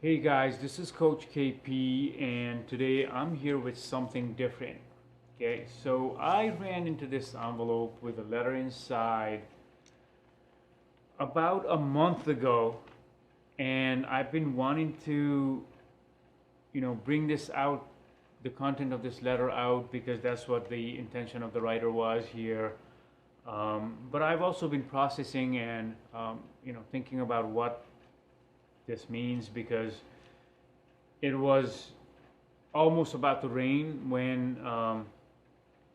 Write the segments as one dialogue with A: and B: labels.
A: Hey guys, this is Coach KP, and today I'm here with something different. Okay, so I ran into this envelope with a letter inside about a month ago, and I've been wanting to, bring this out, the content of this letter out, because that's what the intention of the writer was here. But I've also been processing and, thinking about what this means because it was almost about to rain when I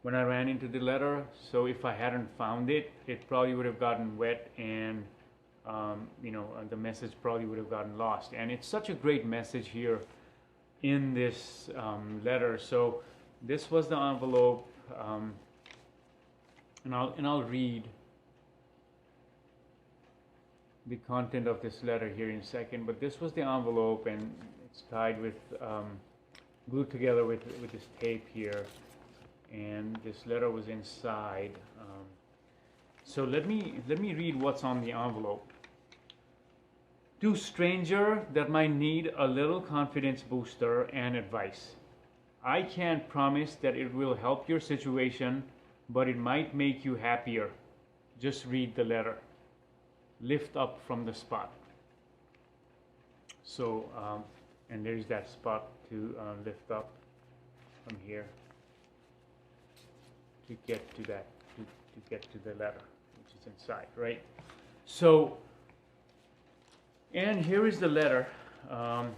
A: ran into the letter. So if I hadn't found it, it probably would have gotten wet, and the message probably would have gotten lost. And it's such a great message here in this letter. So this was the envelope, and I'll read the content of this letter here in a second. But this was the envelope, and it's tied with glued together with this tape here, and this letter was inside. So let me read what's on the envelope. To stranger that might need a little confidence booster and advice. I can't promise that it will help your situation, but it might make you happier. Just read the letter. Lift up from the spot. So, and there's that spot to lift up from here to get to that, to get to the letter, which is inside, right? So, and here is the letter. And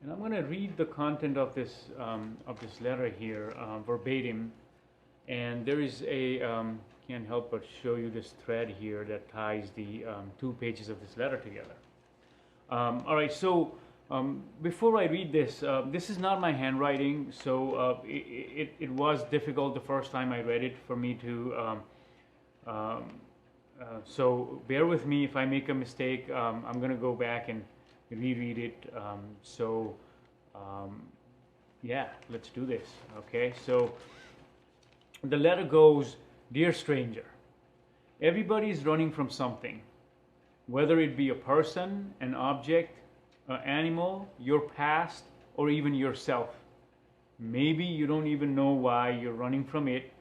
A: I'm going to read the content of this letter here verbatim. And there is a, can't help but show you this thread here that ties the two pages of this letter together. All right, so before I read this, this is not my handwriting, so it was difficult the first time I read it for me to, so bear with me if I make a mistake. I'm going to go back and reread it. Yeah, let's do this, okay? So the letter goes, Dear stranger, everybody is running from something, whether it be a person, an object, an animal, your past, or even yourself. Maybe you don't even know why you're running from it,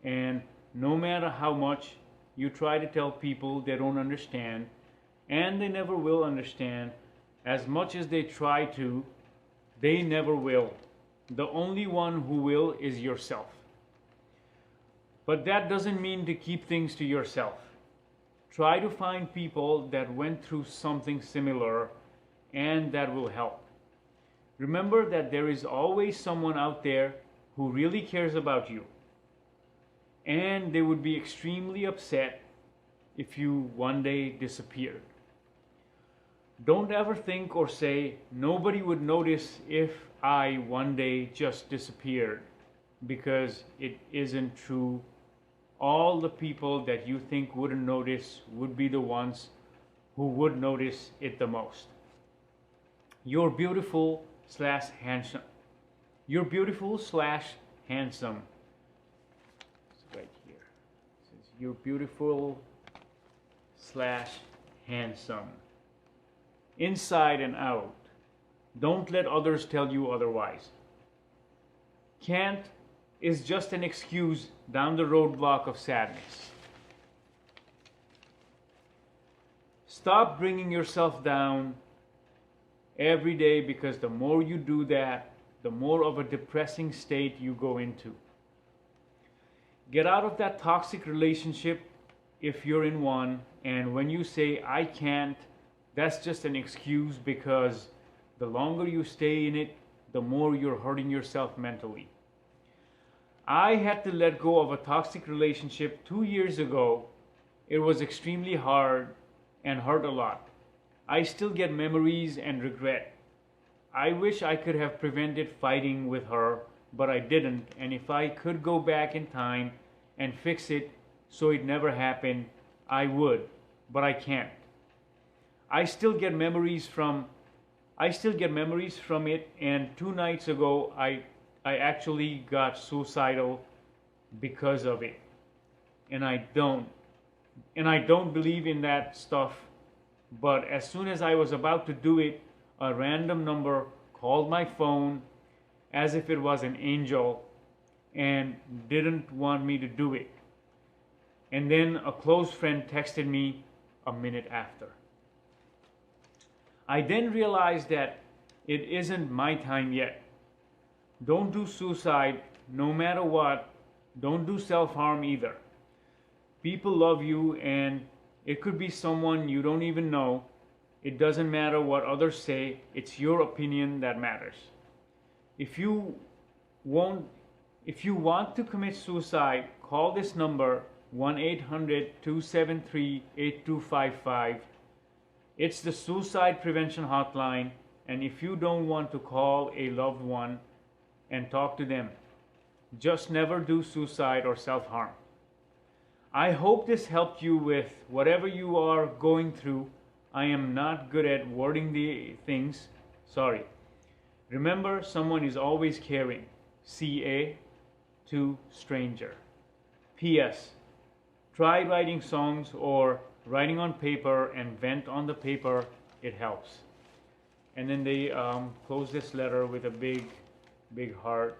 A: and no matter how much you try to tell people, they don't understand, and they never will understand. As much as they try to, they never will. The only one who will is yourself. But that doesn't mean to keep things to yourself. Try to find people that went through something similar, and that will help. Remember that there is always someone out there who really cares about you, and they would be extremely upset if you one day disappeared. Don't ever think or say, nobody would notice if I one day just disappeared, because it isn't true. All the people that you think wouldn't notice would be the ones who would notice it the most. You're beautiful slash handsome. You're beautiful slash handsome. It's right here. It says you're beautiful slash handsome. Inside and out. Don't let others tell you otherwise. Can't is just an excuse down the roadblock of sadness. Stop bringing yourself down every day, because the more you do that, the more of a depressing state you go into. Get out of that toxic relationship if you're in one, and when you say, I can't, that's just an excuse, because the longer you stay in it, the more you're hurting yourself mentally. I had to let go of a toxic relationship 2 years ago. It was extremely hard and hurt a lot. I still get memories and regret. I wish I could have prevented fighting with her, but I didn't. And if I could go back in time and fix it so it never happened, I would, but I can't. I still get memories from it, and 2 nights ago I actually got suicidal because of it. And I don't And I don't believe in that stuff. But as soon as I was about to do it, a random number called my phone as if it was an angel and didn't want me to do it. And then a close friend texted me a minute after. I then realized that it isn't my time yet. Don't do suicide no matter what. Don't do self-harm either. People love you, and it could be someone you don't even know. It doesn't matter what others say. It's your opinion that matters. If you want to commit suicide, call this number 1-800-273-8255. It's the suicide prevention hotline, and if you don't want to call a loved one and talk to them, just never do suicide or self-harm. I hope this helped you with whatever you are going through. I am not good at wording the things. Sorry. Remember, someone is always caring. CA to stranger. PS. Try writing songs or writing on paper and vent on the paper. It helps. And then they close this letter with a big heart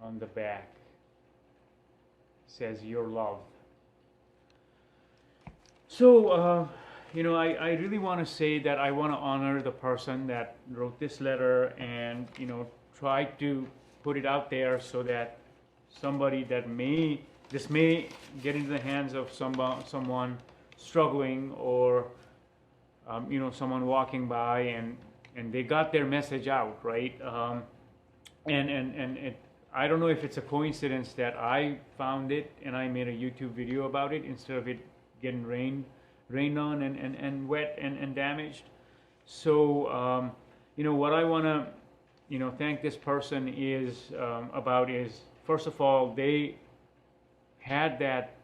A: on the back. It says, "You're loved." So, I really want to say that I want to honor the person that wrote this letter and, try to put it out there so that somebody that may get into the hands of someone struggling, or, someone walking by and they got their message out, right? I don't know if it's a coincidence that I found it and I made a YouTube video about it instead of it getting rained on and wet and damaged. So, what I want to, thank this person is first of all, they had that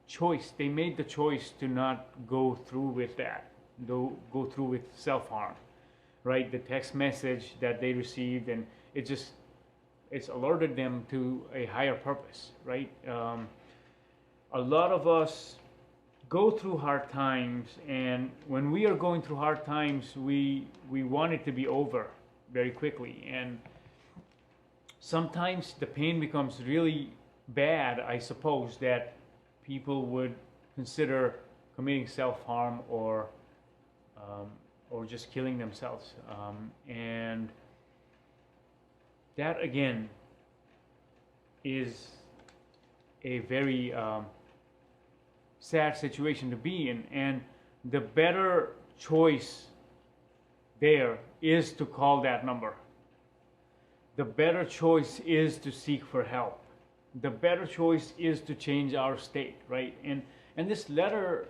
A: choice. They made the choice to not go through with that, go through with self-harm, right? The text message that they received, and it's alerted them to a higher purpose, right? A lot of us go through hard times, and when we are going through hard times, we want it to be over very quickly, and sometimes the pain becomes really bad, I suppose, that people would consider committing self-harm or just killing themselves, and that again is a very sad situation to be in, and the better choice there is to call that number. The better choice is to seek for help. The better choice is to change our state, right? And this letter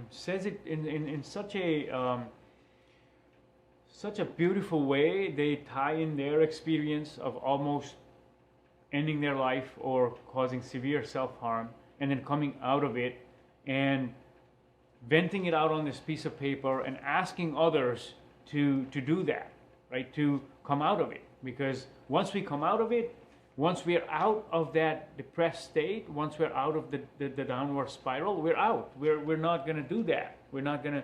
A: says it in such a beautiful way. They tie in their experience of almost ending their life or causing severe self-harm, and then coming out of it and venting it out on this piece of paper and asking others to do that, right? To come out of it. Because once we come out of it, once we're out of that depressed state, once we're out of the downward spiral, we're out. We're not going to do that. We're not going to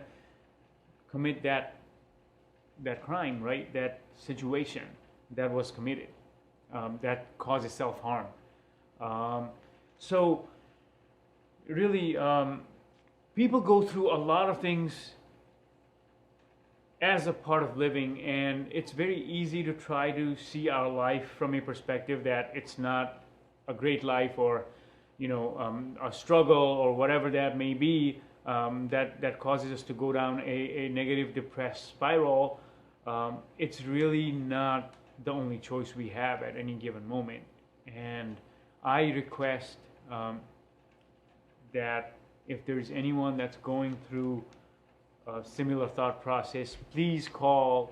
A: commit that crime, right? That situation that was committed, that causes self-harm. So really, people go through a lot of things as a part of living, and it's very easy to try to see our life from a perspective that it's not a great life, or a struggle, or whatever that may be, that causes us to go down a negative, depressed spiral. It's really not the only choice we have at any given moment, and I request that if there's anyone that's going through a similar thought process, please call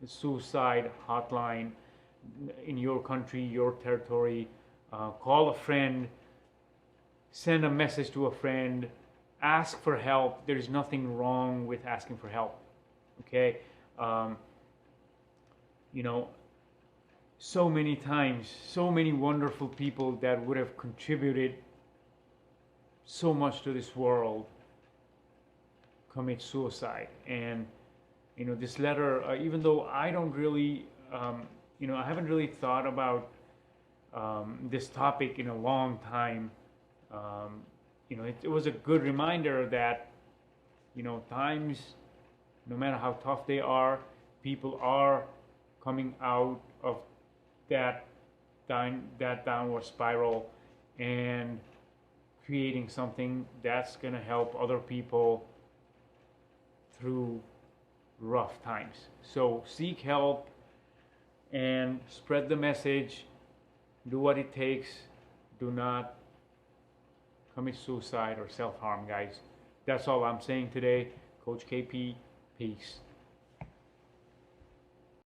A: the suicide hotline in your country, your territory. Call a friend, send a message to a friend, ask for help. There's nothing wrong with asking for help, okay? So many times, so many wonderful people that would have contributed so much to this world commit suicide. And this letter, even though I don't really, I haven't really thought about this topic in a long time. It was a good reminder that times, no matter how tough they are, people are coming out of that downward spiral and creating something that's going to help other people through rough times. So seek help and spread the message. Do what it takes. Do not commit suicide or self-harm, guys. That's all I'm saying today. Coach KP, peace.